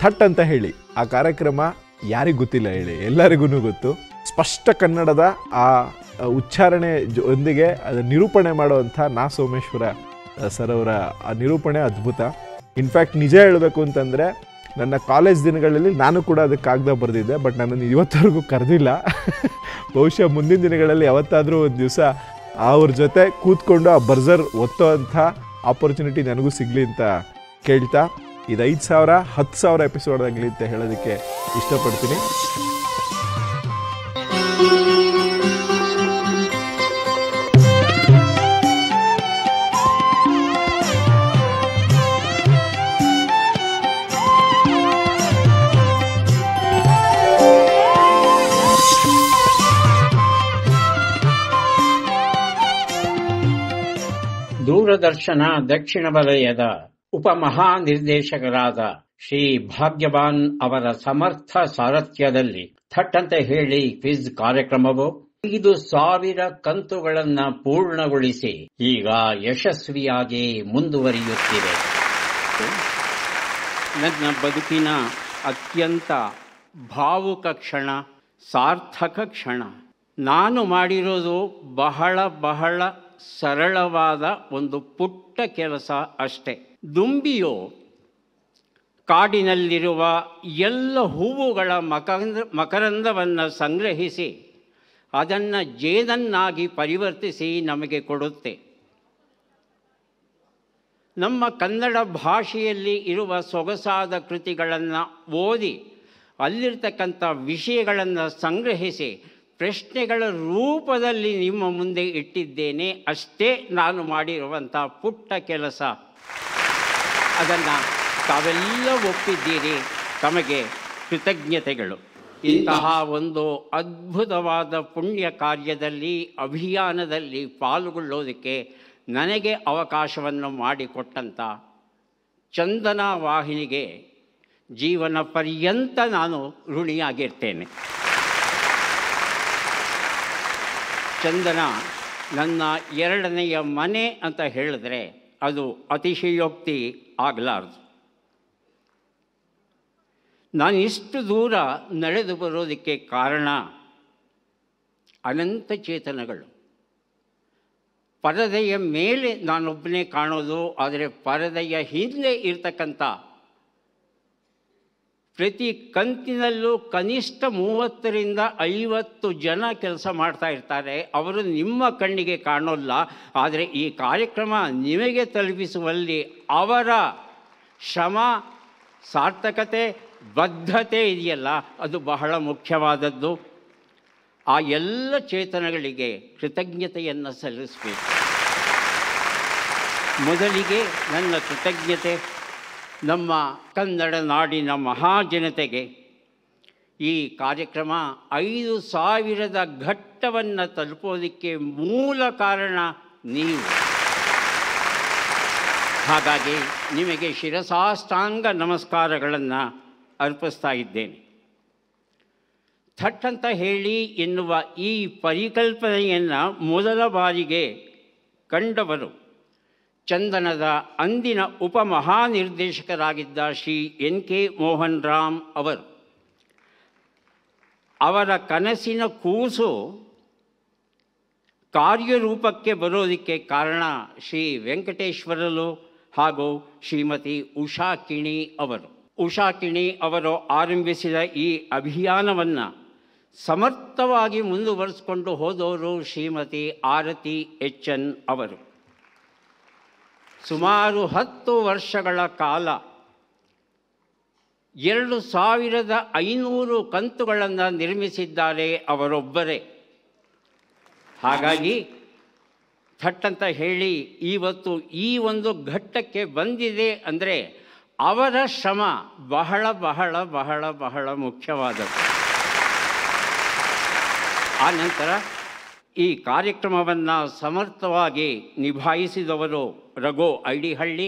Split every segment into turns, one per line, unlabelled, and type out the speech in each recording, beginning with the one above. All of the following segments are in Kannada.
ಥಟ್ ಅಂತ ಹೇಳಿ ಆ ಕಾರ್ಯಕ್ರಮ ಯಾರಿಗೂ ಗೊತ್ತಿಲ್ಲ ಹೇಳಿ, ಎಲ್ಲರಿಗೂ ಗೊತ್ತು. ಸ್ಪಷ್ಟ ಕನ್ನಡದ ಆ ಉಚ್ಚಾರಣೆ ಒಂದಿಗೆ ಅದನ್ನು ನಿರೂಪಣೆ ಮಾಡುವಂಥ ನಾ ಸೋಮೇಶ್ವರ ಸರ್ ಅವರ ಆ ನಿರೂಪಣೆ ಅದ್ಭುತ. ಇನ್ಫ್ಯಾಕ್ಟ್ ನಿಜ ಹೇಳಬೇಕು ಅಂತಂದರೆ ನನ್ನ ಕಾಲೇಜ್ ದಿನಗಳಲ್ಲಿ ನಾನು ಕೂಡ ಅದಕ್ಕೆ ಕಾಗದ ಬರೆದಿದ್ದೆ, ಬಟ್ ನನ್ನನ್ನು ಇವತ್ತವರೆಗೂ ಕರೆದಿಲ್ಲ. ಬಹುಶಃ ಮುಂದಿನ ದಿನಗಳಲ್ಲಿ ಯಾವತ್ತಾದರೂ ಒಂದು ದಿವಸ ಅವ್ರ ಜೊತೆ ಕೂತ್ಕೊಂಡು ಆ ಬರ್ಜರ್ ಒತ್ತೋ ಅಂಥ ಆಪರ್ಚುನಿಟಿ ನನಗೂ ಸಿಗಲಿ ಅಂತ ಕೇಳ್ತಾ, ಇದು 5,000 10,000 ಎಪಿಸೋಡ್ ಆಗಲಿ ಅಂತ ಹೇಳೋದಕ್ಕೆ ಇಷ್ಟಪಡ್ತೀನಿ.
ದೂರದರ್ಶನ ದಕ್ಷಿಣ ವಲಯದ ಉಪಮಹಾನಿರ್ದೇಶಕರಾದ ಶ್ರೀ ಭಾಗ್ಯವಾನ್ ಅವರ ಸಮರ್ಥ ಸಾರಥ್ಯದಲ್ಲಿ ಥಟ್ಟಂತೆ ಹೇಳಿ ಕ್ವಿಜ್ ಕಾರ್ಯಕ್ರಮವು 5,000 ಕಂತುಗಳನ್ನು ಪೂರ್ಣಗೊಳಿಸಿ ಈಗ ಯಶಸ್ವಿಯಾಗಿ ಮುಂದುವರಿಯುತ್ತಿದೆ. ನನ್ನ ಬದುಕಿನ ಅತ್ಯಂತ ಭಾವುಕ ಕ್ಷಣ, ಸಾರ್ಥಕ ಕ್ಷಣ. ನಾನು ಮಾಡಿರೋದು ಬಹಳ ಸರಳವಾದ ಒಂದು ಪುಟ್ಟ ಕೆಲಸ ಅಷ್ಟೆ. ದುಂಬಿಯು ಕಾಡಿನಲ್ಲಿರುವ ಎಲ್ಲ ಹೂವುಗಳ ಮಕರಂದವನ್ನು ಸಂಗ್ರಹಿಸಿ ಅದನ್ನು ಜೇನನ್ನಾಗಿ ಪರಿವರ್ತಿಸಿ ನಮಗೆ ಕೊಡುತ್ತೆ. ನಮ್ಮ ಕನ್ನಡ ಭಾಷೆಯಲ್ಲಿ ಇರುವ ಸೊಗಸಾದ ಕೃತಿಗಳನ್ನು ಓದಿ ಅಲ್ಲಿರ್ತಕ್ಕಂಥ ವಿಷಯಗಳನ್ನು ಸಂಗ್ರಹಿಸಿ ಪ್ರಶ್ನೆಗಳ ರೂಪದಲ್ಲಿ ನಿಮ್ಮ ಮುಂದೆ ಇಟ್ಟಿದ್ದೇನೆ. ಅಷ್ಟೇ ನಾನು ಮಾಡಿರುವಂಥ ಪುಟ್ಟ ಕೆಲಸ. ಅದನ್ನು ತಾವೆಲ್ಲ ಒಪ್ಪಿದ್ದೀರಿ, ತಮಗೆ ಕೃತಜ್ಞತೆಗಳು. ಇಂತಹ ಒಂದು ಅದ್ಭುತವಾದ ಪುಣ್ಯ ಕಾರ್ಯದಲ್ಲಿ, ಅಭಿಯಾನದಲ್ಲಿ ಪಾಲ್ಗೊಳ್ಳೋದಕ್ಕೆ ನನಗೆ ಅವಕಾಶವನ್ನು ಮಾಡಿಕೊಟ್ಟಂಥ ಚಂದನ ವಾಹಿನಿಗೆ ಜೀವನ ಪರ್ಯಂತ ನಾನು ಋಣಿಯಾಗಿರ್ತೇನೆ. ಚಂದನ ನನ್ನ 2ನೆಯ ಮನೆ ಅಂತ ಹೇಳಿದ್ರೆ ಅದು ಅತಿಶಯೋಕ್ತಿ ಆಗಲಾರದು. ನಾನು ಇಷ್ಟು ದೂರ ನಡೆದು ಬರೋದಕ್ಕೆ ಕಾರಣ ಅನಂತ ಚೇತನಗಳು. ಪರದೆಯ ಮೇಲೆ ನಾನೊಬ್ಬನೇ ಕಾಣೋದು, ಆದರೆ ಪರದೆಯ ಹಿಂದೆ ಇರ್ತಕ್ಕಂಥ ಪ್ರತಿ ಕಂತಿನಲ್ಲೂ ಕನಿಷ್ಠ 30ರಿಂದ 50 ಜನ ಕೆಲಸ ಮಾಡ್ತಾ ಇರ್ತಾರೆ. ಅವರು ನಿಮ್ಮ ಕಣ್ಣಿಗೆ ಕಾಣೋಲ್ಲ, ಆದರೆ ಈ ಕಾರ್ಯಕ್ರಮ ನಿಮಗೆ ತಲುಪಿಸುವಲ್ಲಿ ಅವರ ಶ್ರಮ, ಸಾರ್ಥಕತೆ, ಬದ್ಧತೆ ಇದೆಯಲ್ಲ, ಅದು ಬಹಳ ಮುಖ್ಯವಾದದ್ದು. ಆ ಎಲ್ಲ ಚೇತನಗಳಿಗೆ ಕೃತಜ್ಞತೆಯನ್ನು ಸಲ್ಲಿಸಬೇಕು. ಮೊದಲಿಗೆ ನನ್ನ ಕೃತಜ್ಞತೆ ನಮ್ಮ ಕನ್ನಡ ನಾಡಿನ ಮಹಾಜನತೆಗೆ. ಈ ಕಾರ್ಯಕ್ರಮ 5,000 ಘಟ್ಟವನ್ನು ತಲುಪೋದಕ್ಕೆ ಮೂಲ ಕಾರಣ ನೀವು. ಹಾಗಾಗಿ ನಿಮಗೆ ಶಿರಸಾಷ್ಟಾಂಗ ನಮಸ್ಕಾರಗಳನ್ನು ಅರ್ಪಿಸ್ತಾ ಇದ್ದೇನೆ. ಥಟ್ ಅಂತ ಹೇಳಿ ಎನ್ನುವ ಈ ಪರಿಕಲ್ಪನೆಯನ್ನು ಮೊದಲ ಬಾರಿಗೆ ಕಂಡವರು ಚಂದನದ ಅಂದಿನ ಉಪಮಹಾನಿರ್ದೇಶಕರಾಗಿದ್ದ ಶ್ರೀ NK ಮೋಹನ್ ರಾಮ್ ಅವರು. ಅವರ ಕನಸಿನ ಕೂಸು ಕಾರ್ಯರೂಪಕ್ಕೆ ಬರೋದಕ್ಕೆ ಕಾರಣ ಶ್ರೀ ವೆಂಕಟೇಶ್ವರಲು ಹಾಗೂ ಶ್ರೀಮತಿ ಉಷಾ ಕಿಣಿ ಅವರು. ಉಷಾ ಕಿಣಿ ಅವರು ಆರಂಭಿಸಿದ ಈ ಅಭಿಯಾನವನ್ನು ಸಮರ್ಥವಾಗಿ ಮುಂದುವರಿಸಿಕೊಂಡು ಹೋದವರು ಶ್ರೀಮತಿ ಆರತಿ HN ಅವರು. ಸುಮಾರು 10 ವರ್ಷಗಳ ಕಾಲ 2,500 ಕಂತುಗಳನ್ನು ನಿರ್ಮಿಸಿದ್ದಾರೆ ಅವರೊಬ್ಬರೇ. ಹಾಗಾಗಿ ಥಟ್ಟಂತ ಹೇಳಿ ಇವತ್ತು ಈ ಒಂದು ಘಟ್ಟಕ್ಕೆ ಬಂದಿದೆ ಅಂದರೆ ಅವರ ಶ್ರಮ ಬಹಳ ಬಹಳ ಬಹಳ ಬಹಳ ಮುಖ್ಯವಾದದ್ದು. ಆ ನಂತರ ಈ ಕಾರ್ಯಕ್ರಮವನ್ನು ಸಮರ್ಥವಾಗಿ ನಿಭಾಯಿಸಿದವರು ರಘು ಐಡಿಹಳ್ಳಿ,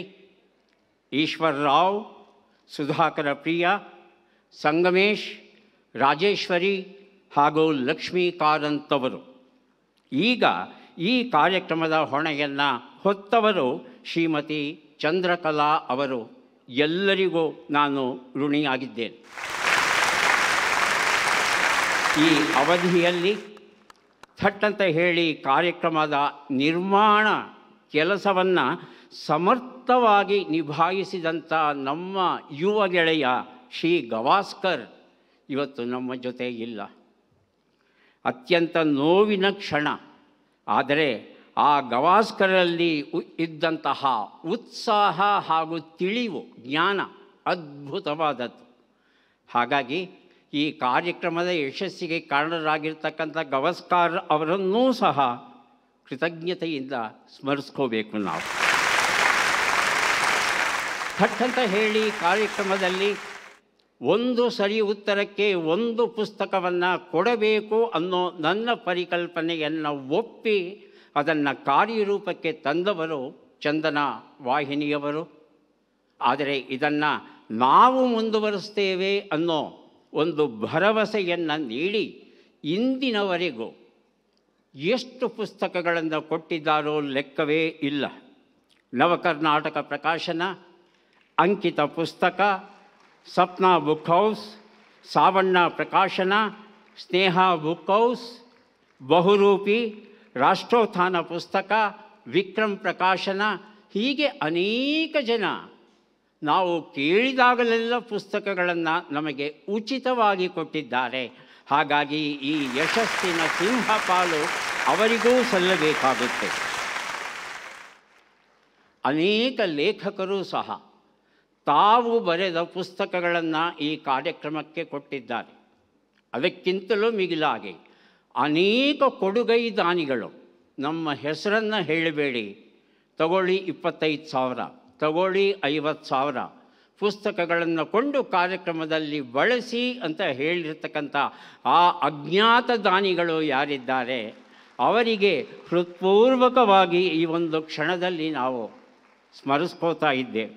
ಈಶ್ವರ್ ರಾವ್, ಸುಧಾಕರ ಪ್ರಿಯ, ಸಂಗಮೇಶ್, ರಾಜೇಶ್ವರಿ ಹಾಗೂ ಲಕ್ಷ್ಮೀ ಕಾರಂತ್ ಅವರು. ಈಗ ಈ ಕಾರ್ಯಕ್ರಮದ ಹೊಣೆಯನ್ನು ಹೊತ್ತವರು ಶ್ರೀಮತಿ ಚಂದ್ರಕಲಾ ಅವರು. ಎಲ್ಲರಿಗೂ ನಾನು ಋಣಿಯಾಗಿದ್ದೇನೆ. ಈ ಅವಧಿಯಲ್ಲಿ ಥಟ್ಟಂತ ಹೇಳಿ ಕಾರ್ಯಕ್ರಮದ ನಿರ್ಮಾಣ ಕೆಲಸವನ್ನು ಸಮರ್ಥವಾಗಿ ನಿಭಾಯಿಸಿದಂಥ ನಮ್ಮ ಯುವ ಗೆಳೆಯ ಶ್ರೀ ಗವಾಸ್ಕರ್ ಇವತ್ತು ನಮ್ಮ ಜೊತೆ ಇಲ್ಲ. ಅತ್ಯಂತ ನೋವಿನ ಕ್ಷಣ. ಆದರೆ ಆ ಗವಾಸ್ಕರಲ್ಲಿ ಇದ್ದಂತಹ ಉತ್ಸಾಹ ಹಾಗೂ ತಿಳಿವು, ಜ್ಞಾನ ಅದ್ಭುತವಾದದ್ದು. ಹಾಗಾಗಿ ಈ ಕಾರ್ಯಕ್ರಮದ ಯಶಸ್ಸಿಗೆ ಕಾರಣರಾಗಿರ್ತಕ್ಕಂಥ ಗವಾಸ್ಕರ್ ಅವರನ್ನೂ ಸಹ ಕೃತಜ್ಞತೆಯಿಂದ ಸ್ಮರಿಸ್ಕೋಬೇಕು ನಾವು. ಥಟ್ಟಂತ ಹೇಳಿ ಕಾರ್ಯಕ್ರಮದಲ್ಲಿ ಒಂದು ಸರಿ ಉತ್ತರಕ್ಕೆ ಒಂದು ಪುಸ್ತಕವನ್ನು ಕೊಡಬೇಕು ಅನ್ನೋ ನನ್ನ ಪರಿಕಲ್ಪನೆಯನ್ನು ಒಪ್ಪಿ ಅದನ್ನು ಕಾರ್ಯರೂಪಕ್ಕೆ ತಂದವರು ಚಂದನ ವಾಹಿನಿಯವರು. ಆದರೆ ಇದನ್ನು ನಾವು ಮುಂದುವರಿಸ್ತೇವೆ ಅನ್ನೋ ಒಂದು ಭರವಸೆಯನ್ನು ನೀಡಿ ಇಂದಿನವರೆಗೂ ಎಷ್ಟು ಪುಸ್ತಕಗಳನ್ನು ಕೊಟ್ಟಿದ್ದಾರೋ ಲೆಕ್ಕವೇ ಇಲ್ಲ. ನವಕರ್ನಾಟಕ ಪ್ರಕಾಶನ, ಅಂಕಿತ ಪುಸ್ತಕ, ಸಪ್ನಾ ಬುಕ್ ಹೌಸ್, ಸಾವಣ್ಣ ಪ್ರಕಾಶನ, ಸ್ನೇಹ ಬುಕ್ ಹೌಸ್, ಬಹುರೂಪಿ, ರಾಷ್ಟ್ರೋತ್ಥಾನ ಪುಸ್ತಕ, ವಿಕ್ರಮ್ ಪ್ರಕಾಶನ, ಹೀಗೆ ಅನೇಕ ಜನ ನಾವು ಕೇಳಿದಾಗಲೆಲ್ಲ ಪುಸ್ತಕಗಳನ್ನು ನಮಗೆ ಉಚಿತವಾಗಿ ಕೊಟ್ಟಿದ್ದಾರೆ. ಹಾಗಾಗಿ ಈ ಯಶಸ್ಸಿನ ಸಿಂಹಪಾಲು ಅವರಿಗೂ ಸಲ್ಲಬೇಕಾಗುತ್ತೆ. ಅನೇಕ ಲೇಖಕರು ಸಹ ತಾವು ಬರೆದ ಪುಸ್ತಕಗಳನ್ನು ಈ ಕಾರ್ಯಕ್ರಮಕ್ಕೆ ಕೊಟ್ಟಿದ್ದಾರೆ. ಅದಕ್ಕಿಂತಲೂ ಮಿಗಿಲಾಗಿ ಅನೇಕ ಕೊಡುಗೈ ದಾನಿಗಳು, ನಮ್ಮ ಹೆಸರನ್ನು ಹೇಳಬೇಡಿ, ತಗೊಳ್ಳಿ 25,000, ತಗೊಳ್ಳಿ 50,000 ಪುಸ್ತಕಗಳನ್ನು ಕೊಂಡು ಕಾರ್ಯಕ್ರಮದಲ್ಲಿ ಬಳಸಿ ಅಂತ ಹೇಳಿರ್ತಕ್ಕಂಥ ಆ ಅಜ್ಞಾತ ದಾನಿಗಳು ಯಾರಿದ್ದಾರೆ ಅವರಿಗೆ ಹೃತ್ಪೂರ್ವಕವಾಗಿ ಈ ಒಂದು ಕ್ಷಣದಲ್ಲಿ ನಾವು ಸ್ಮರಿಸ್ಕೋತಾ ಇದ್ದೇವೆ.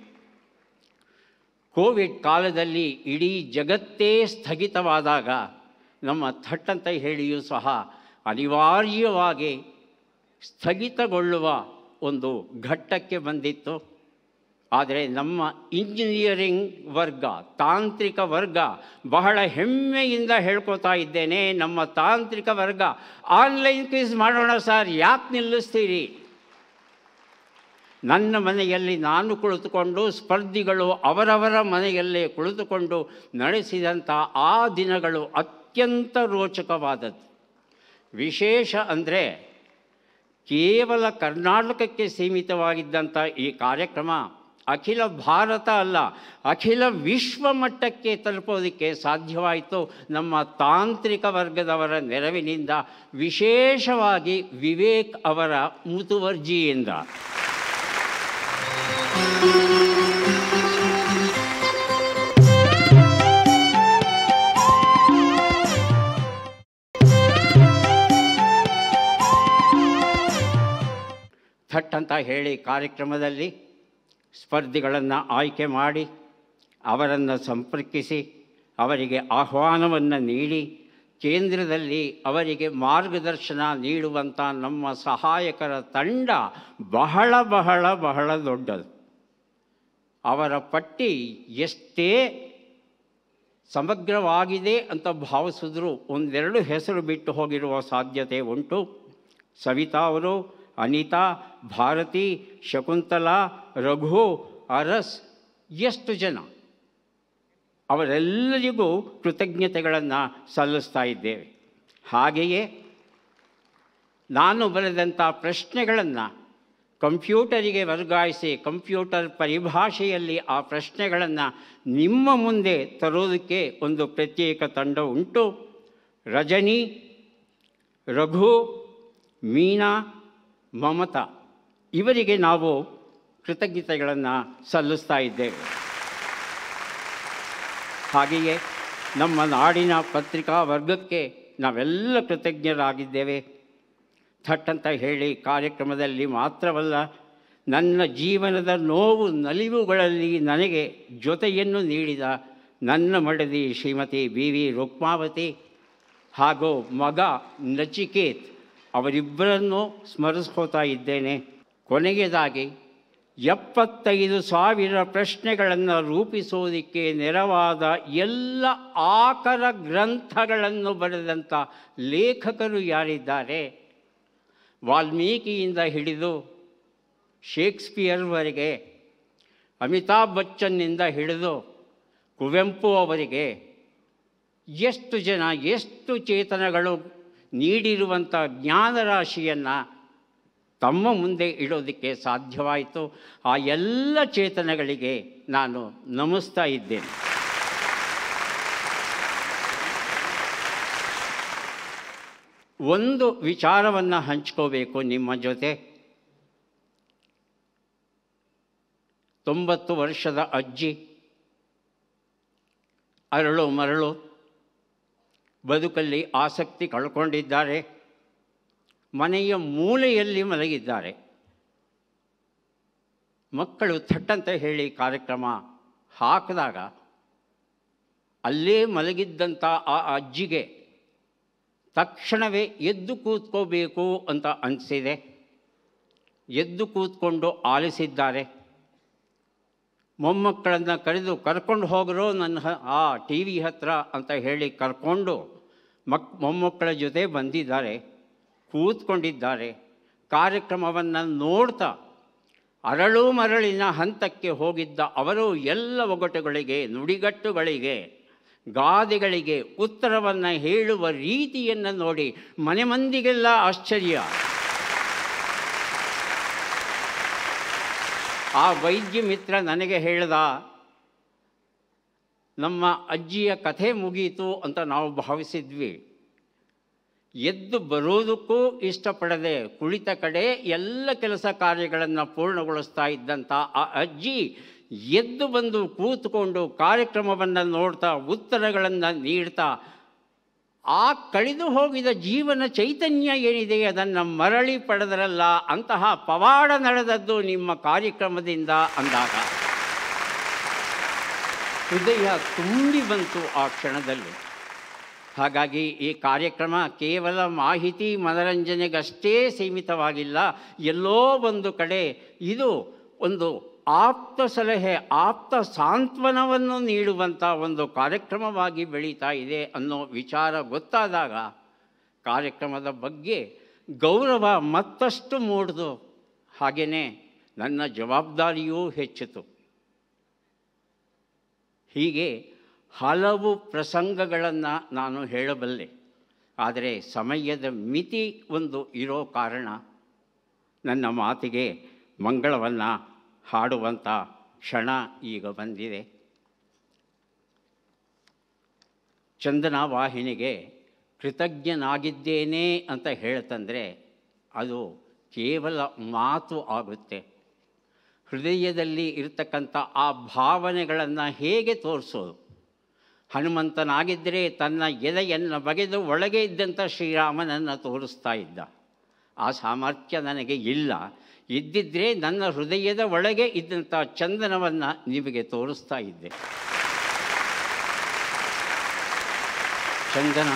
ಕೋವಿಡ್ ಕಾಲದಲ್ಲಿ ಇಡೀ ಜಗತ್ತೇ ಸ್ಥಗಿತವಾದಾಗ ನಮ್ಮ ಥಟ್ಟಂತ ಹೇಳಿಯೂ ಸಹ ಅನಿವಾರ್ಯವಾಗಿ ಸ್ಥಗಿತಗೊಳ್ಳುವ ಒಂದು ಘಟ್ಟಕ್ಕೆ ಬಂದಿತ್ತು. ಆದರೆ ನಮ್ಮ ಇಂಜಿನಿಯರಿಂಗ್ ವರ್ಗ, ತಾಂತ್ರಿಕ ವರ್ಗ, ಬಹಳ ಹೆಮ್ಮೆಯಿಂದ ಹೇಳ್ಕೊತಾ ಇದ್ದೇನೆ, ನಮ್ಮ ತಾಂತ್ರಿಕ ವರ್ಗ ಆನ್ಲೈನ್ ಕ್ವಿಜ್ ಮಾಡೋಣ ಸರ್, ಯಾಕೆ ನಿಲ್ಲಿಸ್ತೀರಿ? ನನ್ನ ಮನೆಯಲ್ಲಿ ನಾನು ಕುಳಿತುಕೊಂಡು, ಸ್ಪರ್ಧಿಗಳು ಅವರವರ ಮನೆಯಲ್ಲೇ ಕುಳಿತುಕೊಂಡು ನಡೆಸಿದಂಥ ಆ ದಿನಗಳು ಅತ್ಯಂತ ರೋಚಕವಾದದ್ದು. ವಿಶೇಷ ಅಂದರೆ ಕೇವಲ ಕರ್ನಾಟಕಕ್ಕೆ ಸೀಮಿತವಾಗಿದ್ದಂಥ ಈ ಕಾರ್ಯಕ್ರಮ ಅಖಿಲ ಭಾರತ ಅಲ್ಲ, ಅಖಿಲ ವಿಶ್ವ ಮಟ್ಟಕ್ಕೆ ತಲುಪೋದಕ್ಕೆ ಸಾಧ್ಯವಾಯಿತು ನಮ್ಮ ತಾಂತ್ರಿಕ ವರ್ಗದವರ ನೆರವಿನಿಂದ, ವಿಶೇಷವಾಗಿ ವಿವೇಕ್ ಅವರ ಮುತುವರ್ಜಿಯಿಂದ. ಥಟ್ ಅಂತ ಹೇಳಿ ಕಾರ್ಯಕ್ರಮದಲ್ಲಿ ಸ್ಪರ್ಧಿಗಳನ್ನು ಆಯ್ಕೆ ಮಾಡಿ ಅವರನ್ನು ಸಂಪರ್ಕಿಸಿ ಅವರಿಗೆ ಆಹ್ವಾನವನ್ನು ನೀಡಿ ಕೇಂದ್ರದಲ್ಲಿ ಅವರಿಗೆ ಮಾರ್ಗದರ್ಶನ ನೀಡುವಂಥ ನಮ್ಮ ಸಹಾಯಕರ ತಂಡ ಬಹಳ ಬಹಳ ಬಹಳ ದೊಡ್ಡದು. ಅವರ ಪಟ್ಟಿ ಎಷ್ಟೇ ಸಮಗ್ರವಾಗಿದೆ ಅಂತ ಭಾವಿಸಿದ್ರು ಒಂದೆರಡು ಹೆಸರು ಬಿಟ್ಟು ಹೋಗಿರುವ ಸಾಧ್ಯತೆ ಉಂಟು. ಸವಿತಾ ಅವರು, ಅನಿತಾ, ಭಾರತಿ, ಶಕುಂತಲಾ, ರಘು, ಅರಸ್, ಎಷ್ಟು ಜನ, ಅವರೆಲ್ಲರಿಗೂ ಕೃತಜ್ಞತೆಗಳನ್ನು ಸಲ್ಲಿಸ್ತಾ ಇದ್ದೇವೆ. ಹಾಗೆಯೇ ನಾನು ಬರೆದಂಥ ಪ್ರಶ್ನೆಗಳನ್ನು ಕಂಪ್ಯೂಟರಿಗೆ ವರ್ಗಾಯಿಸಿ ಕಂಪ್ಯೂಟರ್ ಪರಿಭಾಷೆಯಲ್ಲಿ ಆ ಪ್ರಶ್ನೆಗಳನ್ನು ನಿಮ್ಮ ಮುಂದೆ ತರೋದಕ್ಕೆ ಒಂದು ಪ್ರತ್ಯೇಕ ತಂಡ ಉಂಟು. ರಜನಿ, ರಘು, ಮೀನಾ, ಮಮತಾ ಇವರಿಗೆ ನಾವು ಕೃತಜ್ಞತೆಗಳನ್ನು ಸಲ್ಲಿಸ್ತಾ ಇದ್ದೇವೆ. ಹಾಗೆಯೇ ನಮ್ಮ ನಾಡಿನ ಪತ್ರಿಕಾ ವರ್ಗಕ್ಕೆ ನಾವೆಲ್ಲ ಕೃತಜ್ಞರಾಗಿದ್ದೇವೆ. ಥಟ್ ಅಂತ ಹೇಳಿ ಕಾರ್ಯಕ್ರಮದಲ್ಲಿ ಮಾತ್ರವಲ್ಲ, ನನ್ನ ಜೀವನದ ನೋವು ನಲಿವುಗಳಲ್ಲಿ ನನಗೆ ಜೊತೆಯನ್ನು ನೀಡಿದ ನನ್ನ ಮಡದಿ ಶ್ರೀಮತಿ BV ರುಕ್ಮಾವತಿ ಹಾಗೂ ಮಗ ನಚಿಕೇತ್ ಅವರಿಬ್ಬರನ್ನು ಸ್ಮರಿಸ್ಕೋತಾ ಇದ್ದೇನೆ. ಕೊನೆಯದಾಗಿ 75,000 ಪ್ರಶ್ನೆಗಳನ್ನು ರೂಪಿಸೋದಕ್ಕೆ ನೆರವಾದ ಎಲ್ಲ ಆಕರ ಗ್ರಂಥಗಳನ್ನು ಬರೆದಂಥ ಲೇಖಕರು ಯಾರಿದ್ದಾರೆ, ವಾಲ್ಮೀಕಿಯಿಂದ ಹಿಡಿದು ಶೇಕ್ಸ್ಪಿಯರ್ವರೆಗೆ, ಅಮಿತಾಬ್ ಬಚ್ಚನ್ನಿಂದ ಹಿಡಿದು ಕುವೆಂಪು ಅವರಿಗೆ ಎಷ್ಟು ಜನ, ಎಷ್ಟು ಚೇತನಗಳು ನೀಡಿರುವಂಥ ಜ್ಞಾನರಾಶಿಯನ್ನು ತಮ್ಮ ಮುಂದೆ ಇಡೋದಕ್ಕೆ ಸಾಧ್ಯವಾಯಿತು. ಆ ಎಲ್ಲ ಚೇತನಗಳಿಗೆ ನಾನು ನಮಿಸ್ತಾ ಇದ್ದೇನೆ. ಒಂದು ವಿಚಾರವನ್ನು ಹಂಚ್ಕೋಬೇಕು ನಿಮ್ಮ ಜೊತೆ. 90 ವರ್ಷದ ಅಜ್ಜಿ ಅರಳು ಮರಳು ಬದುಕಲ್ಲಿ ಆಸಕ್ತಿ ಕಳ್ಕೊಂಡಿದ್ದಾರೆ. ಮನೆಯ ಮೂಲೆಯಲ್ಲಿ ಮಲಗಿದ್ದಾರೆ. ಮಕ್ಕಳು ಥಟ್ಟಂತ ಹೇಳಿ ಕಾರ್ಯಕ್ರಮ ಹಾಕಿದಾಗ ಅಲ್ಲೇ ಮಲಗಿದ್ದಂಥ ಆ ಅಜ್ಜಿಗೆ ತಕ್ಷಣವೇ ಎದ್ದು ಕೂತ್ಕೋಬೇಕು ಅಂತ ಅನಿಸಿದೆ. ಎದ್ದು ಕೂತ್ಕೊಂಡು ಆಲಿಸಿದ್ದಾರೆ. ಮೊಮ್ಮಕ್ಕಳನ್ನು ಕರ್ಕೊಂಡು ಹೋಗರೋ ನನ್ನ ಆ ಟಿ ವಿ ಹತ್ರ ಅಂತ ಹೇಳಿ ಕರ್ಕೊಂಡು ಮೊಮ್ಮಕ್ಕಳ ಜೊತೆ ಬಂದಿದ್ದಾರೆ, ಕೂತ್ಕೊಂಡಿದ್ದಾರೆ. ಕಾರ್ಯಕ್ರಮವನ್ನು ನೋಡ್ತಾ ಅರಳು ಮರಳಿನ ಹಂತಕ್ಕೆ ಹೋಗಿದ್ದ ಅವರು ಎಲ್ಲ ಒಗಟುಗಳಿಗೆ, ನುಡಿಗಟ್ಟುಗಳಿಗೆ, ಗಾದೆಗಳಿಗೆ ಉತ್ತರವನ್ನು ಹೇಳುವ ರೀತಿಯನ್ನು ನೋಡಿ ಮನೆ ಮಂದಿಗೆಲ್ಲ ಆಶ್ಚರ್ಯ. ಆ ವೈದ್ಯ ಮಿತ್ರ ನನಗೆ ಹೇಳ್ದ, ನಮ್ಮ ಅಜ್ಜಿಯ ಕಥೆ ಮುಗೀತು ಅಂತ ನಾವು ಭಾವಿಸಿದ್ವಿ. ಎದ್ದು ಬರೋದಕ್ಕೂ ಇಷ್ಟಪಡದೆ ಕುಳಿತ ಕಡೆ ಎಲ್ಲ ಕೆಲಸ ಕಾರ್ಯಗಳನ್ನು ಪೂರ್ಣಗೊಳಿಸ್ತಾ ಇದ್ದಂಥ ಆ ಅಜ್ಜಿ ಎದ್ದು ಬಂದು ಕೂತ್ಕೊಂಡು ಕಾರ್ಯಕ್ರಮವನ್ನು ನೋಡ್ತಾ ಉತ್ತರಗಳನ್ನು ನೀಡ್ತಾ ಆ ಕಳೆದು ಹೋಗಿದ ಜೀವನ ಚೈತನ್ಯ ಏನಿದೆ ಅದನ್ನು ಮರಳಿ ಪಡೆದರಲ್ಲ, ಅಂತಹ ಪವಾಡ ನಡೆದದ್ದು ನಿಮ್ಮ ಕಾರ್ಯಕ್ರಮದಿಂದ ಅಂದಾಗ ಹೃದಯ ತುಂಬಿ ಬಂತು ಆ ಕ್ಷಣದಲ್ಲಿ. ಹಾಗಾಗಿ ಈ ಕಾರ್ಯಕ್ರಮ ಕೇವಲ ಮಾಹಿತಿ ಮನರಂಜನೆಗಷ್ಟೇ ಸೀಮಿತವಾಗಿಲ್ಲ. ಎಲ್ಲೋ ಒಂದು ಕಡೆ ಇದು ಒಂದು ಆಪ್ತ ಸಲಹೆ, ಆಪ್ತ ಸಾಂತ್ವನವನ್ನು ನೀಡುವಂಥ ಒಂದು ಕಾರ್ಯಕ್ರಮವಾಗಿ ಬೆಳೀತಾ ಇದೆ ಅನ್ನೋ ವಿಚಾರ ಗೊತ್ತಾದಾಗ ಕಾರ್ಯಕ್ರಮದ ಬಗ್ಗೆ ಗೌರವ ಮತ್ತಷ್ಟು ಮೂಡಿದು. ಹಾಗೆಯೇ ನನ್ನ ಜವಾಬ್ದಾರಿಯೂ ಹೆಚ್ಚಿತು. ಹೀಗೆ ಹಲವು ಪ್ರಸಂಗಗಳನ್ನು ನಾನು ಹೇಳಬಲ್ಲೆ. ಆದರೆ ಸಮಯದ ಮಿತಿ ಒಂದು ಇರೋ ಕಾರಣ ನನ್ನ ಮಾತಿಗೆ ಮಂಗಳವನ್ನು ಹಾಡುವಂಥ ಕ್ಷಣ ಈಗ ಬಂದಿದೆ. ಚಂದನ ವಾಹಿನಿಗೆ ಕೃತಜ್ಞನಾಗಿದ್ದೇನೆ ಅಂತ ಹೇಳ್ತಂದರೆ ಅದು ಕೇವಲ ಮಾತು ಆಗುತ್ತೆ. ಹೃದಯದಲ್ಲಿ ಇರತಕ್ಕಂಥ ಆ ಭಾವನೆಗಳನ್ನು ಹೇಗೆ ತೋರಿಸೋದು? ಹನುಮಂತನಾಗಿದ್ದರೆ ತನ್ನ ಎದೆಯನ್ನು ಬಗೆದು ಒಳಗೆ ಇದ್ದಂಥ ಶ್ರೀರಾಮನನ್ನು ತೋರಿಸ್ತಾ ಇದ್ದ. ಆ ಸಾಮರ್ಥ್ಯ ನನಗೆ ಇಲ್ಲ. ಇದ್ದಿದ್ದರೆ ನನ್ನ ಹೃದಯದ ಒಳಗೆ ಇದ್ದಂಥ ಚಂದನವನ್ನು ನಿಮಗೆ ತೋರಿಸ್ತಾ ಇದ್ದೆ. ಚಂದನ,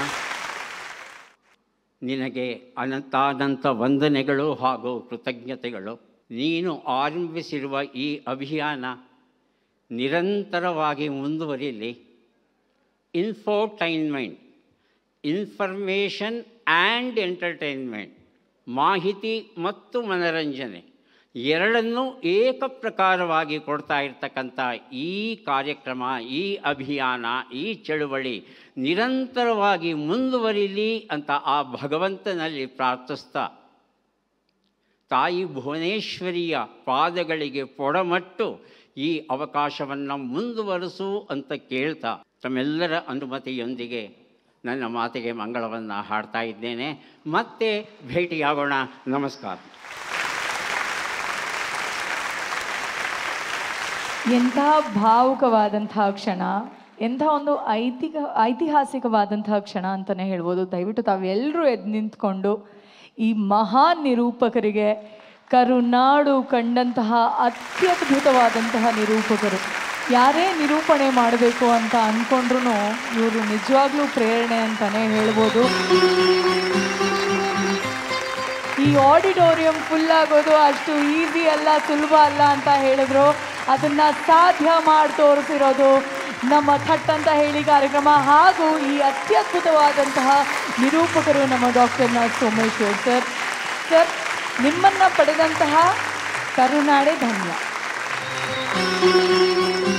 ನಿನಗೆ ಅನಂತಾನಂತ ವಂದನೆಗಳು ಹಾಗೂ ಕೃತಜ್ಞತೆಗಳು. ನೀನು ಆರಂಭಿಸಿರುವ ಈ ಅಭಿಯಾನ ನಿರಂತರವಾಗಿ ಮುಂದುವರಿಯಲಿ. ಇನ್ಫೋಟೈನ್ಮೆಂಟ್, ಇನ್ಫರ್ಮೇಷನ್ ಆ್ಯಂಡ್ ಎಂಟರ್ಟೈನ್ಮೆಂಟ್, ಮಾಹಿತಿ ಮತ್ತು ಮನರಂಜನೆ ಎರಡನ್ನೂ ಏಕಪ್ರಕಾರವಾಗಿ ಕೊಡ್ತಾ ಇರ್ತಕ್ಕಂಥ ಈ ಕಾರ್ಯಕ್ರಮ, ಈ ಅಭಿಯಾನ, ಈ ಚಳುವಳಿ ನಿರಂತರವಾಗಿ ಮುಂದುವರಿಲಿ ಅಂತ ಆ ಭಗವಂತನಲ್ಲಿ ಪ್ರಾರ್ಥಿಸ್ತಾ, ತಾಯಿ ಭುವನೇಶ್ವರಿಯ ಪಾದಗಳಿಗೆ ಪೊಡಮಟ್ಟು ಈ ಅವಕಾಶವನ್ನು ಮುಂದುವರಿಸು ಅಂತ ಕೇಳ್ತಾ ತಮ್ಮೆಲ್ಲರ ಅನುಮತಿಯೊಂದಿಗೆ ನನ್ನ ಮಾತಿಗೆ ಮಂಗಳವನ್ನು ಹಾಡ್ತಾ ಇದ್ದೇನೆ. ಮತ್ತೆ ಭೇಟಿಯಾಗೋಣ. ನಮಸ್ಕಾರ.
ಎಂಥ ಭಾವುಕವಾದಂತಹ ಕ್ಷಣ, ಎಂಥ ಒಂದು ಐತಿಹಾಸಿಕವಾದಂತಹ ಕ್ಷಣ ಅಂತಲೇ ಹೇಳ್ಬೋದು. ದಯವಿಟ್ಟು ತಾವೆಲ್ಲರೂ ಎದ್ದು ನಿಂತ್ಕೊಂಡು ಈ ಮಹಾನ್ ನಿರೂಪಕರಿಗೆ, ಕರುನಾಡು ಕಂಡಂತಹ ಅತ್ಯದ್ಭುತವಾದಂತಹ ನಿರೂಪಕರು, ಯಾರೇ ನಿರೂಪಣೆ ಮಾಡಬೇಕು ಅಂತ ಅಂದ್ಕೊಂಡ್ರೂ ಇವರು ನಿಜವಾಗ್ಲೂ ಪ್ರೇರಣೆ ಅಂತಲೇ ಹೇಳ್ಬೋದು. ಈ ಈ ಆಡಿಟೋರಿಯಂ ಫುಲ್ ಆಗೋದು ಅಷ್ಟು ಈಸಿ ಅಲ್ಲ, ಸುಲಭ ಅಲ್ಲ ಅಂತ ಹೇಳಿದ್ರು. ಅದನ್ನು ಸಾಧ್ಯ ಮಾಡಿ ತೋರಿಸಿರೋದು ನಮ್ಮ ಥಟ್ ಅಂತ ಹೇಳಿ ಕಾರ್ಯಕ್ರಮ ಹಾಗೂ ಈ ಅತ್ಯದ್ಭುತವಾದಂತಹ ನಿರೂಪಕರು ನಮ್ಮ ಡಾಕ್ಟರ್ ನಾ ಸೋಮೇಶ್ವರ್ ಸರ್. ಸರ್, ನಿಮ್ಮನ್ನು ಪಡೆದಂತಹ ಕರುನಾಡೆ ಧನ್ಯ.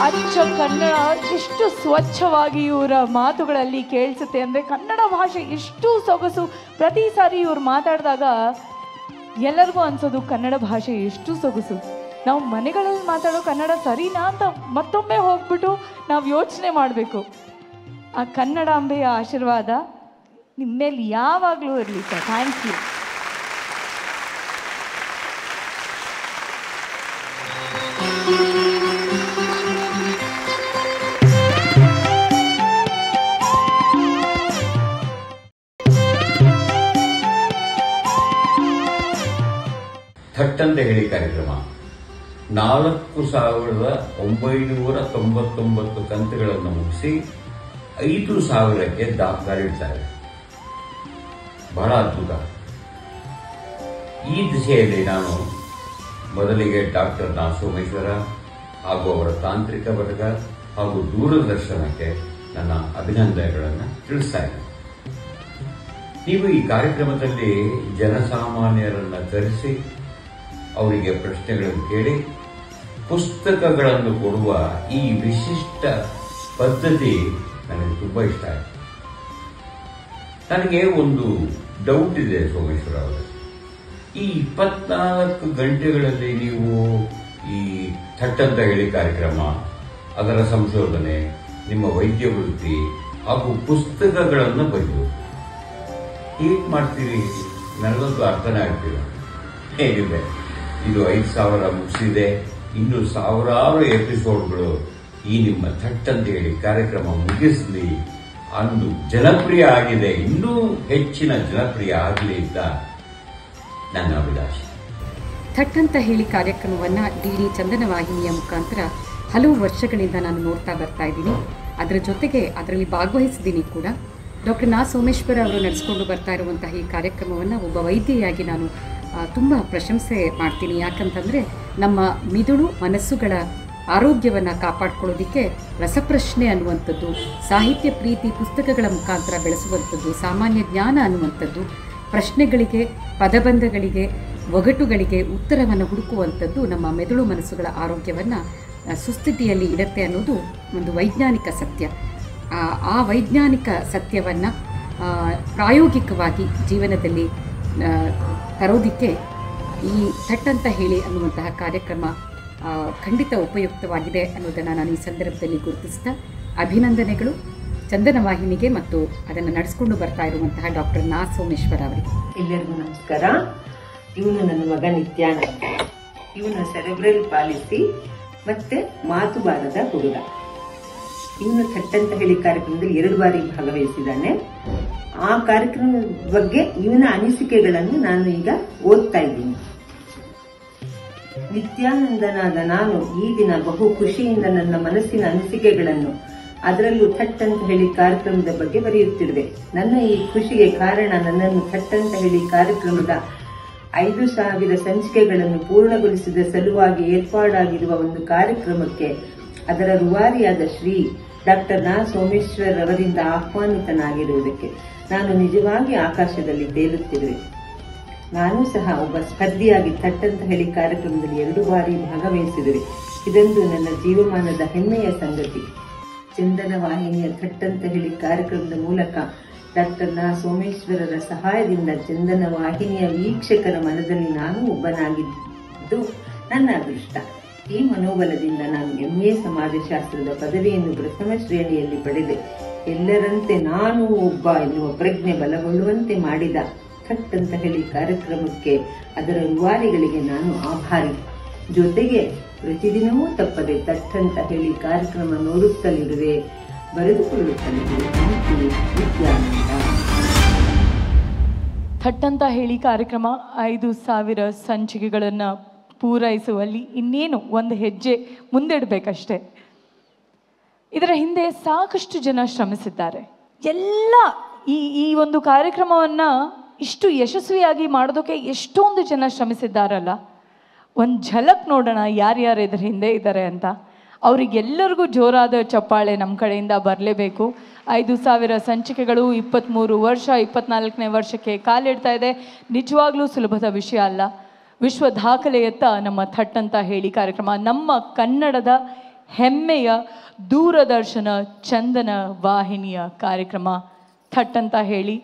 ಅಚ್ಚ ಕನ್ನಡ ಎಷ್ಟು ಸ್ವಚ್ಛವಾಗಿ ಇವರ ಮಾತುಗಳಲ್ಲಿ ಕೇಳಿಸುತ್ತೆ ಅಂದರೆ, ಕನ್ನಡ ಭಾಷೆ ಎಷ್ಟು ಸೊಗಸು. ಪ್ರತಿ ಸಾರಿ ಇವ್ರು ಮಾತಾಡಿದಾಗ ಎಲ್ಲರಿಗೂ ಅನ್ಸೋದು ಕನ್ನಡ ಭಾಷೆ ಎಷ್ಟು ಸೊಗಸು. ನಾವು ಮನೆಗಳಲ್ಲಿ ಮಾತಾಡೋ ಕನ್ನಡ ಸರಿನಾ ಅಂತ ಮತ್ತೊಮ್ಮೆ ಹೋಗ್ಬಿಟ್ಟು ನಾವು ಯೋಚನೆ ಮಾಡಬೇಕು. ಆ ಕನ್ನಡಾಂಬೆಯ ಆಶೀರ್ವಾದ ನಿಮ್ಮ ಮೇಲೆ ಯಾವಾಗಲೂ ಇರಲಿ ಸರ್. Thank you.
ಥಟ್ ಅಂತ ಹೇಳಿ ಕಾರ್ಯಕ್ರಮ 4,999 ಕಂತುಗಳನ್ನು ಮುಗಿಸಿ 5,000ಕ್ಕೆ ದಾಖಲಿಡ್ತಾರೆ. ಬಹಳ ಅದ್ಭುತ. ಈ ದಿಸೆಯಲ್ಲಿ ನಾನು ಮೊದಲಿಗೆ ಡಾಕ್ಟರ್ ನಾ ಸೋಮೇಶ್ವರ ಹಾಗೂ ಅವರ ತಾಂತ್ರಿಕ ವರ್ಗ ಹಾಗೂ ದೂರದರ್ಶನಕ್ಕೆ ನನ್ನ ಅಭಿನಂದನೆಗಳನ್ನು ತಿಳಿಸ್ತಾ ಇದ್ದೇನೆ. ನೀವು ಈ ಕಾರ್ಯಕ್ರಮದಲ್ಲಿ ಜನಸಾಮಾನ್ಯರನ್ನು ಕರೆಸಿ ಅವರಿಗೆ ಪ್ರಶ್ನೆಗಳನ್ನು ಕೇಳಿ ಪುಸ್ತಕಗಳನ್ನು ಕೊಡುವ ಈ ವಿಶಿಷ್ಟ ಪದ್ಧತಿ ನನಗೆ ತುಂಬ ಇಷ್ಟ ಆಯಿತು. ನನಗೆ ಒಂದು ಡೌಟ್ ಇದೆ ಸೋಮೇಶ್ವರ ಅವರೇ, ಈ 24 ಗಂಟೆಗಳಲ್ಲಿ ನೀವು ಈ ಥಟ್ ಅಂತ ಹೇಳಿ ಕಾರ್ಯಕ್ರಮ, ಅದರ ಸಂಶೋಧನೆ, ನಿಮ್ಮ ವೈದ್ಯ ವೃತ್ತಿ ಹಾಗೂ ಪುಸ್ತಕಗಳನ್ನು ಬರೆದು ಹೇಗೆ ಮಾಡ್ತೀರಿ? ನನಗಂತೂ ಅರ್ಥನೇ ಆಗ್ತಿಲ್ಲ. ಹೇಗಿದೆ ಇದು 5,000 ಮುಗಿಸಿದೆ, ಇನ್ನು ಸಾವಿರಾರು ಎಪಿಸೋಡ್ಗಳು ಈ ನಿಮ್ಮ ಥಟ್ ಅಂತ ಹೇಳಿ ಕಾರ್ಯಕ್ರಮ ಮುಗಿಸಲಿ, ಅಂದು ಜನಪ್ರಿಯ ಆಗಿದೆ, ಇನ್ನೂ ಹೆಚ್ಚಿನ ಜನಪ್ರಿಯ ಆಗಲಿ ಅಂತ ನನ್ನ ಅಭಿಲಾಷೆ.
ಥಟ್ ಅಂತ ಹೇಳಿ ಕಾರ್ಯಕ್ರಮವನ್ನು ಡಿ ಚಂದನ ವಾಹಿನಿಯ ಮುಖಾಂತರ ಹಲವು ವರ್ಷಗಳಿಂದ ನಾನು ನೋಡ್ತಾ ಬರ್ತಾ ಇದ್ದೀನಿ. ಅದರ ಜೊತೆಗೆ ಅದರಲ್ಲಿ ಭಾಗವಹಿಸಿದ್ದೀನಿ ಕೂಡ. ಡಾಕ್ಟರ್ ನಾ ಸೋಮೇಶ್ವರ ಅವರು ನಡೆಸ್ಕೊಂಡು ಬರ್ತಾ ಇರುವಂತಹ ಈ ಕಾರ್ಯಕ್ರಮವನ್ನು ಒಬ್ಬ ವೈದ್ಯೆಯಾಗಿ ನಾನು ತುಂಬ ಪ್ರಶಂಸೆ ಮಾಡ್ತೀನಿ. ಯಾಕಂತಂದರೆ ನಮ್ಮ ಮಿದುಳು ಮನಸ್ಸುಗಳ ಆರೋಗ್ಯವನ್ನು ಕಾಪಾಡ್ಕೊಳ್ಳೋದಕ್ಕೆ ರಸಪ್ರಶ್ನೆ ಅನ್ನುವಂಥದ್ದು, ಸಾಹಿತ್ಯ ಪ್ರೀತಿ ಪುಸ್ತಕಗಳ ಮುಖಾಂತರ ಬೆಳೆಸುವಂಥದ್ದು, ಸಾಮಾನ್ಯ ಜ್ಞಾನ ಅನ್ನುವಂಥದ್ದು, ಪ್ರಶ್ನೆಗಳಿಗೆ, ಪದಬಂಧಗಳಿಗೆ, ಒಗಟುಗಳಿಗೆ ಉತ್ತರವನ್ನು ಹುಡುಕುವಂಥದ್ದು ನಮ್ಮ ಮೆದುಳು ಮನಸ್ಸುಗಳ ಆರೋಗ್ಯವನ್ನು ಸುಸ್ಥಿತಿಯಲ್ಲಿ ಇಡುತ್ತೆ ಅನ್ನೋದು ಒಂದು ವೈಜ್ಞಾನಿಕ ಸತ್ಯ. ಆ ವೈಜ್ಞಾನಿಕ ಸತ್ಯವನ್ನು ಪ್ರಾಯೋಗಿಕವಾಗಿ ಜೀವನದಲ್ಲಿ ತರೋದಕ್ಕೆ ಈ ಥಟ್ ಅಂತ ಹೇಳಿ ಅನ್ನುವಂತಹ ಕಾರ್ಯಕ್ರಮ ಖಂಡಿತ ಉಪಯುಕ್ತವಾಗಿದೆ ಅನ್ನೋದನ್ನು ನಾನು ಈ ಸಂದರ್ಭದಲ್ಲಿ ಗುರುತಿಸ್ತಾ ಅಭಿನಂದನೆಗಳು ಚಂದನ ವಾಹಿನಿಗೆ ಮತ್ತು ಅದನ್ನು ನಡೆಸ್ಕೊಂಡು ಬರ್ತಾ ಇರುವಂತಹ ಡಾಕ್ಟರ್ ನಾ ಸೋಮೇಶ್ವರ ಅವರಿಗೆ.
ಎಲ್ಲರಿಗೂ ನಮಸ್ಕಾರ. ಇವನು ನನ್ನ ಮಗ ನಿತ್ಯಾನಂದ. ಇವನು ಸೆರೆಬ್ರಲ್ ಪಾಲಿಸಿ ಮತ್ತೆ ಮಾತು ಬಾರದ ಹುಡುಗ. ಇವನು ಥಟ್ ಅಂತ ಹೇಳಿ ಕಾರ್ಯಕ್ರಮದಲ್ಲಿ 2 ಬಾರಿ ಭಾಗವಹಿಸಿದ್ದಾನೆ. ಆ ಕಾರ್ಯಕ್ರಮದ ಬಗ್ಗೆ ಇವನ ಅನಿಸಿಕೆಗಳನ್ನು ನಾನು ಈಗ ಓದ್ತಾ ಇದ್ದೀನಿ. ನಿತ್ಯಾನಂದನಾದ ನಾನು ಈ ದಿನ ಬಹು ಖುಷಿಯಿಂದ ನನ್ನ ಮನಸ್ಸಿನ ಅನಿಸಿಕೆಗಳನ್ನು, ಅದರಲ್ಲೂ ಥಟ್ ಅಂತ ಹೇಳಿ ಕಾರ್ಯಕ್ರಮದ ಬಗ್ಗೆ ಬರೆಯುತ್ತಿರುವೆ. ನನ್ನ ಈ ಖುಷಿಗೆ ಕಾರಣ ನನ್ನನ್ನು ಥಟ್ ಅಂತ ಹೇಳಿ ಕಾರ್ಯಕ್ರಮದ 5,000 ಸಂಚಿಕೆಗಳನ್ನು ಪೂರ್ಣಗೊಳಿಸಿದ ಸಲುವಾಗಿ ಏರ್ಪಾಡಾಗಿರುವ ಒಂದು ಕಾರ್ಯಕ್ರಮಕ್ಕೆ ಅದರ ರೂವಾರಿಯಾದ ಶ್ರೀ ಡಾಕ್ಟರ್ ನಾ ಸೋಮೇಶ್ವರ್ ಅವರಿಂದ ಆಹ್ವಾನಿತನಾಗಿರುವುದಕ್ಕೆ ನಾನು ನಿಜವಾಗಿ ಆಕಾಶದಲ್ಲಿ ತೇಲುತ್ತಿರುವೆ. ನಾನು ಸಹ ಒಬ್ಬ ಸ್ಪರ್ಧಿಯಾಗಿ ಥಟ್ ಅಂತ ಹೇಳಿ ಕಾರ್ಯಕ್ರಮದಲ್ಲಿ 2 ಬಾರಿ ಭಾಗವಹಿಸಿರುವೆ. ಇದೊಂದು ನನ್ನ ಜೀವಮಾನದ ಹೆಮ್ಮೆಯ ಸಂಗತಿ. ಚಂದನ ವಾಹಿನಿಯ ಥಟ್ ಅಂತ ಹೇಳಿ ಕಾರ್ಯಕ್ರಮದ ಮೂಲಕ ಡಾಕ್ಟರ್ ನಾ ಸೋಮೇಶ್ವರರ ಸಹಾಯದಿಂದ ಚಂದನ ವಾಹಿನಿಯ ವೀಕ್ಷಕರ ಮನದಲ್ಲಿ ನಾನು ಒಬ್ಬನಾಗಿದ್ದು ನನ್ನ ಅದೃಷ್ಟ. ಈ ಮನೋಬಲದಿಂದ ನಾನು MA ಸಮಾಜಶಾಸ್ತ್ರದ ಪದವಿಯನ್ನು ಪ್ರಥಮ ಶ್ರೇಣಿಯಲ್ಲಿ ಪಡೆದೆ. ಎಲ್ಲರಂತೆ ನಾನು ಒಬ್ಬ ಎನ್ನುವ ಪ್ರಜ್ಞೆ ಬಲಗೊಳ್ಳುವಂತೆ ಮಾಡಿದ ಥಟ್ ಅಂತ ಹೇಳಿ ಕಾರ್ಯಕ್ರಮಕ್ಕೆ, ಅದರ ರೂವಾರಿಗಳಿಗೆ ನಾನು ಆಭಾರಿ. ಜೊತೆಗೆ ಪ್ರತಿದಿನವೂ ತಪ್ಪದೆ ಥಟ್ ಅಂತ ಹೇಳಿ ಕಾರ್ಯಕ್ರಮ ನೋಡುತ್ತಲಿರುವೆ, ಬರೆದುಕೊಳ್ಳುತ್ತಲಿರುವೆ. ನಿತ್ಯಾನಂದ.
ಥಟ್ ಅಂತ ಹೇಳಿ ಕಾರ್ಯಕ್ರಮ 5,000 ಸಂಚಿಕೆಗಳನ್ನು ಪೂರೈಸುವಲ್ಲಿ ಇನ್ನೇನು ಒಂದು ಹೆಜ್ಜೆ ಮುಂದಿಡಬೇಕಷ್ಟೆ. ಇದರ ಹಿಂದೆ ಸಾಕಷ್ಟು ಜನ ಶ್ರಮಿಸಿದ್ದಾರೆ. ಎಲ್ಲ ಈ ಒಂದು ಕಾರ್ಯಕ್ರಮವನ್ನು ಇಷ್ಟು ಯಶಸ್ವಿಯಾಗಿ ಮಾಡೋದಕ್ಕೆ ಎಷ್ಟೊಂದು ಜನ ಶ್ರಮಿಸಿದ್ದಾರಲ್ಲ. ಒಂದು ಝಲಕ್ ನೋಡೋಣ ಯಾರ್ಯಾರು ಇದ್ರ ಹಿಂದೆ ಇದ್ದಾರೆ ಅಂತ. ಅವರಿಗೆಲ್ಲರಿಗೂ ಜೋರಾದ ಚಪ್ಪಾಳೆ ನಮ್ಮ ಕಡೆಯಿಂದ ಬರಲೇಬೇಕು. 5,000 ಸಂಚಿಕೆಗಳು, 23 ವರ್ಷ, 24ನೇ ವರ್ಷಕ್ಕೆ ಕಾಲಿಡ್ತಾ ಇದೆ. ನಿಜವಾಗ್ಲೂ ಸುಲಭದ ವಿಷಯ ಅಲ್ಲ. ವಿಶ್ವ ದಾಖಲೆಯತ್ತ ನಮ್ಮ ಥಟ್ ಅಂತ ಹೇಳಿ ಕಾರ್ಯಕ್ರಮ, ನಮ್ಮ ಕನ್ನಡದ ಹೆಮ್ಮೆಯ ದೂರದರ್ಶನ ಚಂದನ ವಾಹಿನಿಯ ಕಾರ್ಯಕ್ರಮ ಥಟ್ ಅಂತ ಹೇಳಿ.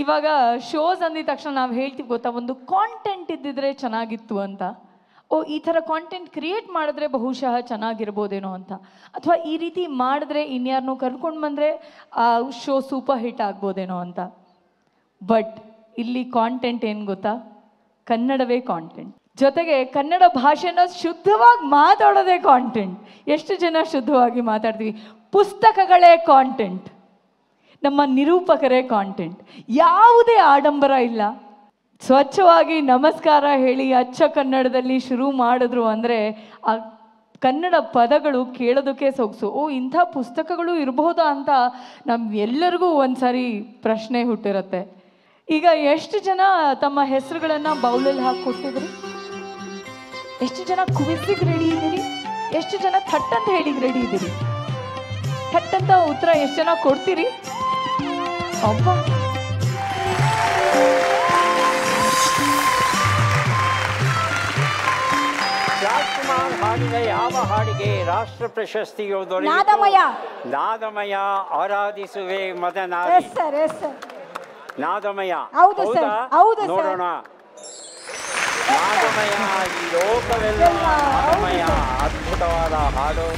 ಇವಾಗ ಶೋಸ್ ಅಂದಿದ ತಕ್ಷಣ ನಾವು ಹೇಳ್ತೀವಿ ಗೊತ್ತಾ, ಒಂದು ಕಾಂಟೆಂಟ್ ಇದ್ದಿದ್ರೆ ಚೆನ್ನಾಗಿತ್ತು ಅಂತ. ಈ ಥರ ಕಾಂಟೆಂಟ್ ಕ್ರಿಯೇಟ್ ಮಾಡಿದ್ರೆ ಬಹುಶಃ ಚೆನ್ನಾಗಿರ್ಬೋದೇನೋ ಅಂತ, ಅಥವಾ ಈ ರೀತಿ ಮಾಡಿದ್ರೆ ಇನ್ಯಾರನ್ನೂ ಕರ್ಕೊಂಡು ಬಂದರೆ ಆ ಶೋ ಸೂಪರ್ ಹಿಟ್ ಆಗ್ಬೋದೇನೋ ಅಂತ. ಬಟ್ ಇಲ್ಲಿ ಕಾಂಟೆಂಟ್ ಏನು ಗೊತ್ತಾ, ಕನ್ನಡವೇ ಕಾಂಟೆಂಟ್. ಜೊತೆಗೆ ಕನ್ನಡ ಭಾಷೆನ ಶುದ್ಧವಾಗಿ ಮಾತಾಡೋದೇ ಕಾಂಟೆಂಟ್. ಎಷ್ಟು ಜನ ಶುದ್ಧವಾಗಿ ಮಾತಾಡ್ತೀವಿ? ಪುಸ್ತಕಗಳೇ ಕಾಂಟೆಂಟ್, ನಮ್ಮ ನಿರೂಪಕರೇ ಕಾಂಟೆಂಟ್. ಯಾವುದೇ ಆಡಂಬರ ಇಲ್ಲ. ಸ್ವಚ್ಛವಾಗಿ ನಮಸ್ಕಾರ ಹೇಳಿ ಅಚ್ಚ ಕನ್ನಡದಲ್ಲಿ ಶುರು ಮಾಡಿದ್ರು ಅಂದರೆ ಆ ಕನ್ನಡ ಪದಗಳು ಕೇಳೋದಕ್ಕೆ ಸೊಗಸು. ಇಂಥ ಪುಸ್ತಕಗಳು ಇರಬಹುದಾ ಅಂತ ನಮ್ಮೆಲ್ಲರಿಗೂ ಒಂದು ಸಾರಿ ಪ್ರಶ್ನೆ ಹುಟ್ಟಿರುತ್ತೆ. ಈಗ ಎಷ್ಟು ಜನ ತಮ್ಮ ಹೆಸರುಗಳನ್ನು ಬೌಲಲ್ಲಿ ಹಾಕಿ ಕೊಟ್ಟಿದ್ರಿ? ಎಷ್ಟು ಜನ ಕ್ವಿಜ್ಗೆ ರೆಡಿ ಇದ್ದೀರಿ? ಎಷ್ಟು ಜನ ಥಟ್ ಅಂತ ಹೇಳಿಗೆ ರೆಡಿ ಇದ್ದೀರಿ? ಥಟ್ ಅಂತ ಉತ್ತರ ಎಷ್ಟು ಜನ ಕೊಡ್ತೀರಿ? ಅಬ್ಬ,
ರಾಜ್ಕುಮಾರ್ ಹಾಡಿದ ಯಾವ ಹಾಡಿಗೆ ರಾಷ್ಟ್ರ ಪ್ರಶಸ್ತಿಯು ದೊರೆಯಿತು?
ನಾದಮಯ.
ನಾದಮಯ ಆರಾಧಿಸುವೆ ಮದನಾರಿ. ನಾದಮಯ.
ಹೌದು ಸರ್, ಹೌದು ಸರ್.
ನೋಡೋಣ. ನಾದಮಯ, ಈ ಲೋಕವೆಲ್ಲ ನಾದಮಯ. ಅದ್ಭುತವಾದ ಹಾಡು.